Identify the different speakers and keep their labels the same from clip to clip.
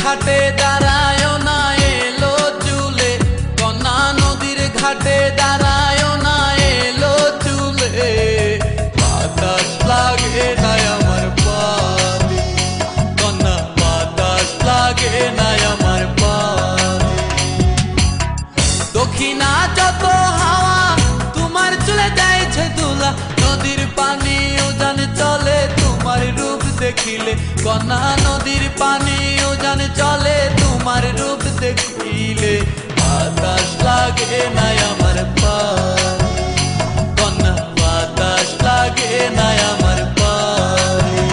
Speaker 1: ঘাটে দাঁড়ায় না এলো চুলে, কন্যা নদীর ঘাটে দাঁড়ায় না এলো চুলে। বাতাস লাগে না আমার পানে, কন্যা বাতাস লাগে না আমার পানে। দক্ষিণা যত হাওয়া তোমার চলে যাইছে দুলা, নদীর পানি উজান চলে তোমার রূপ দেখিলে। কন্যা নদীর পানি উজান চলে তোমার রূপ দেখিলে। বাতাস লাগে না আমার পানে, কন্যা বাতাস লাগে না আমার পানে।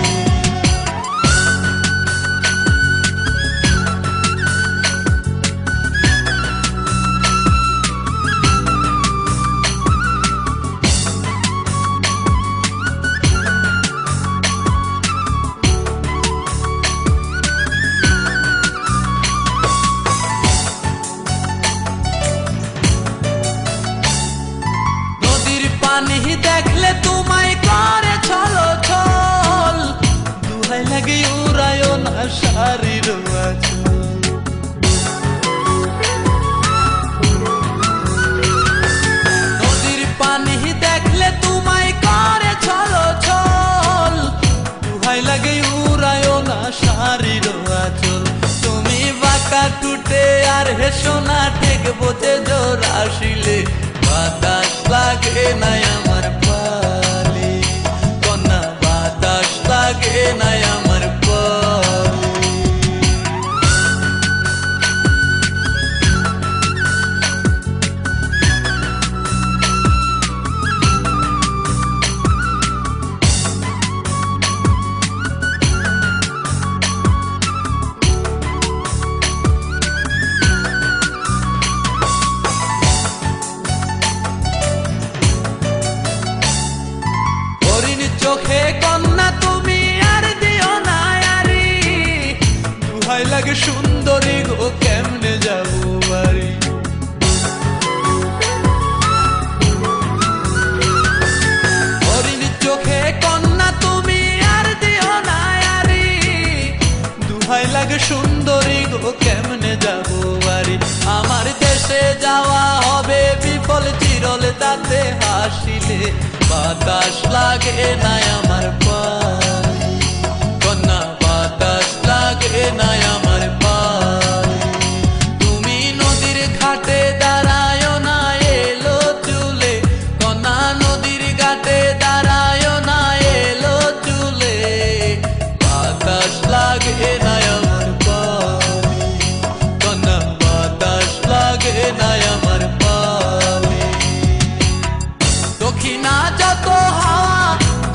Speaker 1: পানি দেখলে তোমায় করে ছলো ছল, দুহাই লাগে উড়ায় না শাড়ির আঁচল। নদীর পানি দেখলে তোমায় করে ছলো ছল, দুহাই লাগে উড়ায় না শাড়ির আঁচল। তুমি বাঁকা টুটে আর হেসো না ঠিক বোঝে জোর আসিলে। বাতাস লাগে না আমার পালে, কন্যা বাতাস লাগে না আমার পালে। চোখে কন্যা তুমি আর দিও না আরি, দুহাই লাগে সুন্দরী গো কেমনে যাবো বাড়ি। হরিণ চোখে কন্যা তুমি আর দিও না আরি, দুহাই লাগে সুন্দরী গো কেমনে যাবো বাড়ি। আমার দেশে যাওয়া হবে বিফল চিরল তাতে হাসিলে। বাতাস লাগে না আমার পানে, কন্যা বাতাস লাগে না আমার পানে। তুমি নদীর ঘাটে দাঁড়ায় না এলো চুলে, কন্যা নদীর ঘাটে দাঁড়ায় না এলো চুলে। বাতাস লাগে না আমার পানে, কন্যা বাতাস লাগে না আমার পানে। দক্ষিণা যত হাওয়া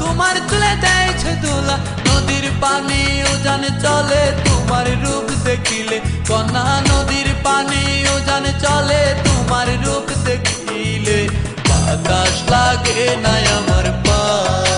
Speaker 1: তোমার চলে যাইছে দুলা, নদীর পানি উজান চলে তোমার রূপ দেখিলে। কন্যা নদীর পানি উজান চলে তোমার রূপ দেখিলে। বাতাস লাগে না আমার পানে।